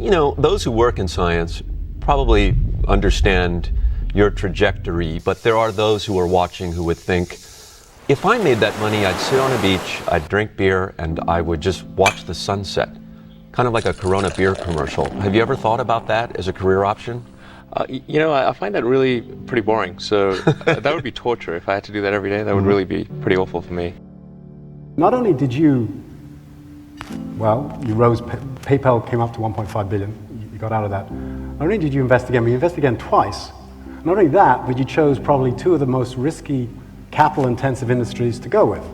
You know, those who work in science probably understand your trajectory, but there are those who are watching who would think, if I made that money, I'd sit on a beach, I'd drink beer, and I would just watch the sunset. Kind of like a Corona beer commercial. Have you ever thought about that as a career option? You know, I find that really pretty boring. So that would be torture. If I had to do that every day, that would really be pretty awful for me. Not only did you, well, you rose, PayPal came up to 1.5 billion, you got out of that. Not only did you invest again, but you invested again twice. Not only that, but you chose probably two of the most risky, capital-intensive industries to go with.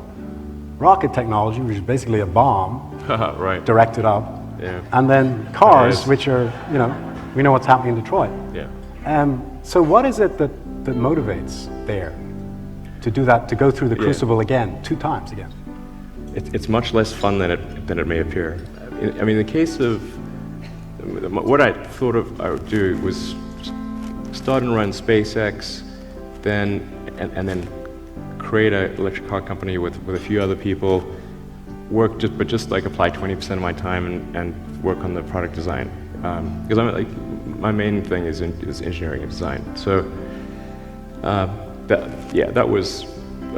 Rocket technology, which is basically a bomb, right. directed up, yeah. And then cars, which are, you know, we know what's happening in Detroit. Yeah. So what is it that motivates there to do that, to go through the crucible again, 2 times again? It's much less fun than it may appear. I mean, the case of what I thought of I would do was start and run SpaceX, then and then create an electric car company with a few other people, but just like apply 20% of my time and work on the product design. Because I'm like, my main thing is engineering and design. So that was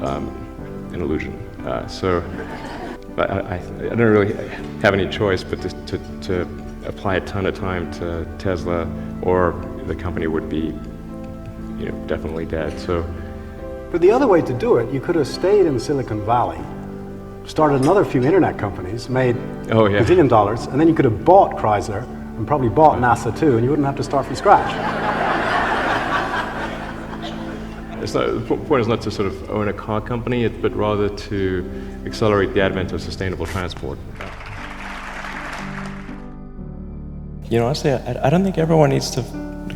an illusion. So I don't really have any choice but to apply a ton of time to Tesla, or the company would be, you know, definitely dead. So. But the other way to do it, you could have stayed in Silicon Valley, started another few internet companies, made $1 billion, and then you could have bought Chrysler and probably bought NASA too, and you wouldn't have to start from scratch. The point is not to sort of own a car company, but rather to accelerate the advent of sustainable transport. You know, honestly, I don't think everyone needs to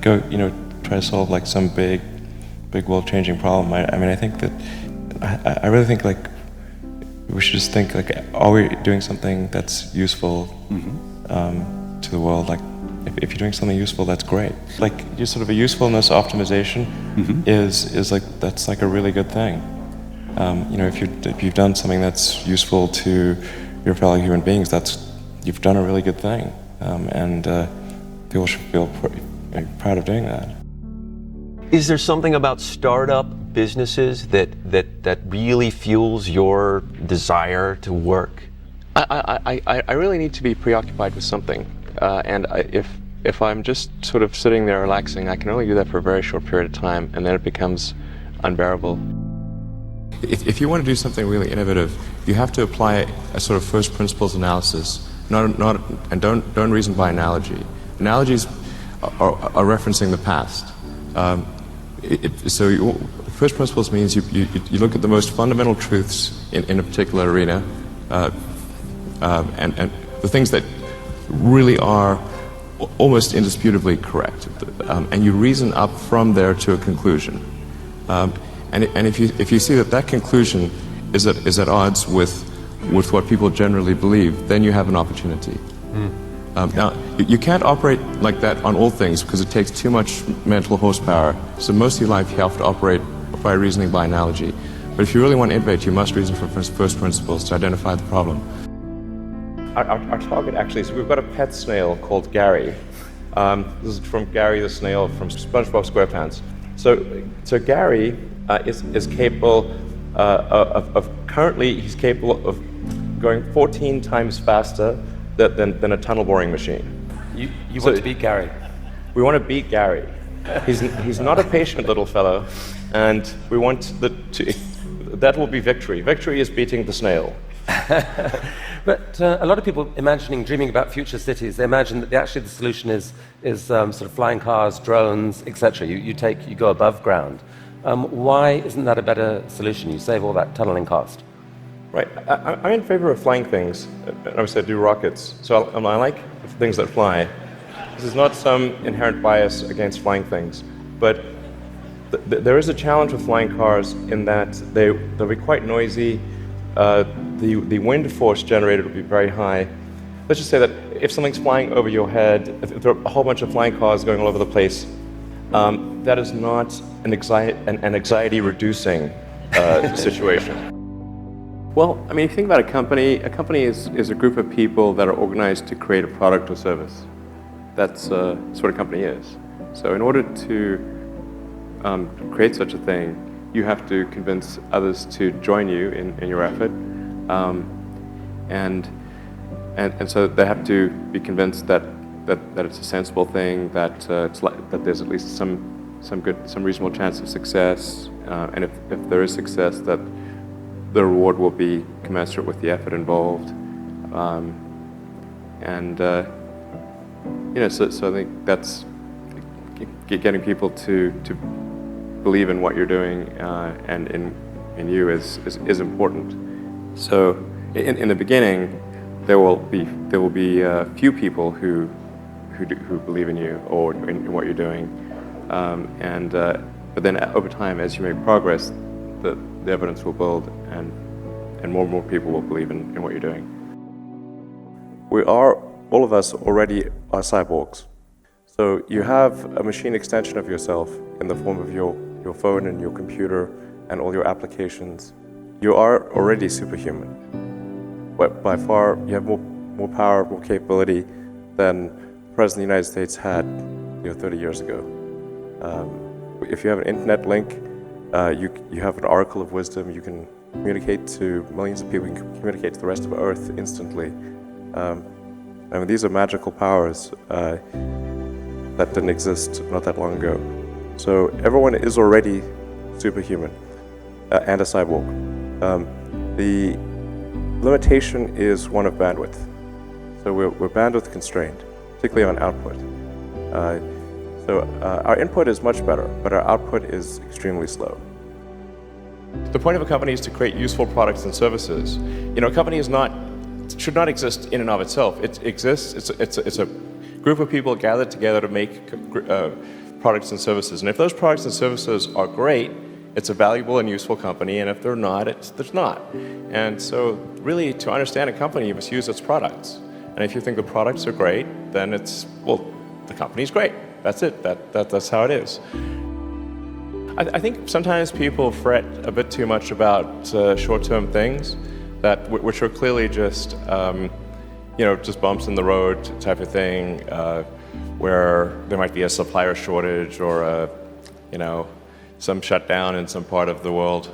go, you know, try to solve like some big world-changing problem. I mean, I think that, I really think like, we should just think like, are we doing something that's useful to the world? Like, if you're doing something useful, that's great. Like, just sort of a usefulness optimization is like, that's like a really good thing. You know, if you've done something that's useful to your fellow human beings, you've done a really good thing. And people should feel proud of doing that. Is there something about startup businesses that really fuels your desire to work? I really need to be preoccupied with something, and if I'm just sort of sitting there relaxing, I can only do that for a very short period of time, and then it becomes unbearable. If you want to do something really innovative, you have to apply a sort of first principles analysis, and don't reason by analogy. Analogies are referencing the past. First principles means you look at the most fundamental truths in a particular arena, and the things that really are almost indisputably correct, and you reason up from there to a conclusion. And if you see that conclusion is at odds with what people generally believe, then you have an opportunity. Now, you can't operate like that on all things because it takes too much mental horsepower. So most of your life you have to operate by reasoning by analogy. But if you really want to innovate, you must reason from first principles to identify the problem. Our target actually is, we've got a pet snail called Gary. This is from Gary the snail from SpongeBob SquarePants. So Gary is capable currently he's capable of going 14 times faster than a tunnel boring machine. You want to beat Gary? We want to beat Gary. He's not a patient little fellow, and we want that will be victory. Victory is beating the snail. But a lot of people dreaming about future cities, they imagine that actually the solution is sort of flying cars, drones, etc. You go above ground. Why isn't that a better solution? You save all that tunneling cost. Right. I'm in favor of flying things. Obviously, I do rockets, so I like things that fly. This is not some inherent bias against flying things, but there is a challenge with flying cars in that they'll be quite noisy. The wind force generated will be very high. Let's just say that if something's flying over your head, if there are a whole bunch of flying cars going all over the place, that is not an anxiety-reducing situation. Well, I mean, if you think about a company is a group of people that are organized to create a product or service. that's what a company is. So in order to create such a thing, you have to convince others to join you in your effort, and so they have to be convinced that it's a sensible thing, that that there's at least some reasonable chance of success, and if there is success, that the reward will be commensurate with the effort involved, so I think that's getting people to believe in what you're doing and in you is important. So in the beginning, there will be few people who believe in you or in what you're doing, but then over time, as you make progress, the evidence will build, and more people will believe in what you're doing. All of us already are cyborgs. So you have a machine extension of yourself in the form of your phone and your computer and all your applications. You are already superhuman. But by far, you have more power, more capability than the President of the United States had 30 years ago. If you have an internet link, you have an oracle of wisdom. You can communicate to millions of people. You can communicate to the rest of Earth instantly. These are magical powers that didn't exist not that long ago. So everyone is already superhuman and a cyborg. The limitation is one of bandwidth. So we're bandwidth constrained, particularly on output. Our input is much better, but our output is extremely slow. The point of a company is to create useful products and services. A company should not exist in and of itself. It exists. It's a group of people gathered together to make products and services. And if those products and services are great, it's a valuable and useful company. And if they're not, there's not. And so, really, to understand a company, you must use its products. And if you think the products are great, then the company's great. That's it. That's how it is. I think sometimes people fret a bit too much about short-term things which are clearly just just bumps in the road type of thing, where there might be a supplier shortage or some shutdown in some part of the world.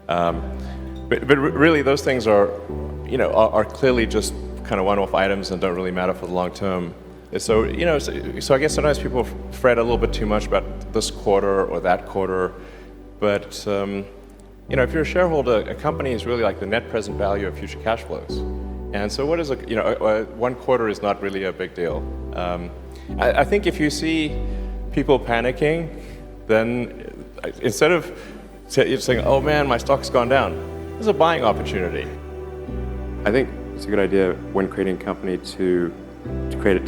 But really, those things are clearly just kind of one-off items and don't really matter for the long term. So I guess sometimes people fret a little bit too much about this quarter or that quarter, but if you're a shareholder, a company is really like the net present value of future cash flows. And so what is one quarter is not really a big deal. I think if you see people panicking, then instead of saying, oh man, my stock's gone down, there's a buying opportunity. I think it's a good idea when creating a company to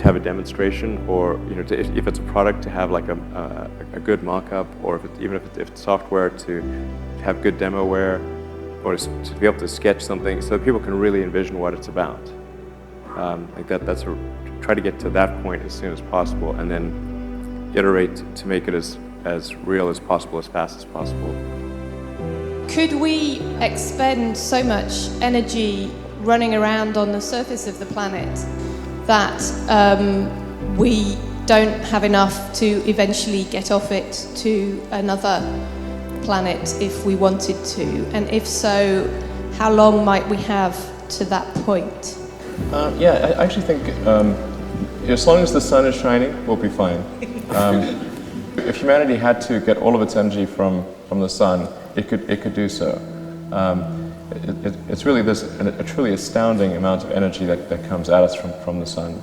have a demonstration, or if it's a product, to have like a good mock-up, or if it's software, to have good demoware, or to be able to sketch something so that people can really envision what it's about. Try to get to that point as soon as possible, and then iterate to make it as real as possible, as fast as possible. Could we expend so much energy running around on the surface of the planet that we don't have enough to eventually get off it to another planet if we wanted to? And if so, how long might we have to that point? I actually think as long as the sun is shining, we'll be fine. If humanity had to get all of its energy from the sun, it could do so. It's really a truly astounding amount of energy that comes at us from the sun.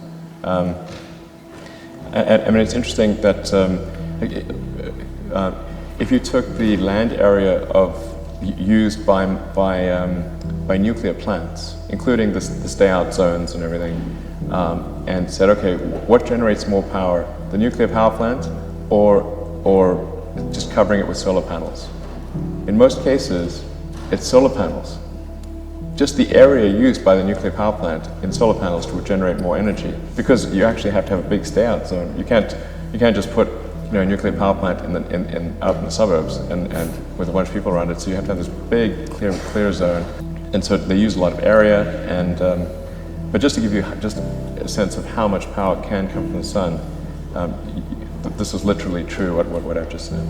It's interesting that if you took the land area used by nuclear plants, including the stay-out zones and everything, and said, okay, what generates more power, the nuclear power plant or just covering it with solar panels? In most cases, it's solar panels. Just the area used by the nuclear power plant in solar panels would generate more energy, because you actually have to have a big stay-out zone. You can't just put a nuclear power plant out in the suburbs and with a bunch of people around it. So you have to have this big clear zone, and so they use a lot of area. And but just to give you just a sense of how much power can come from the sun, this is literally true, what I've just said.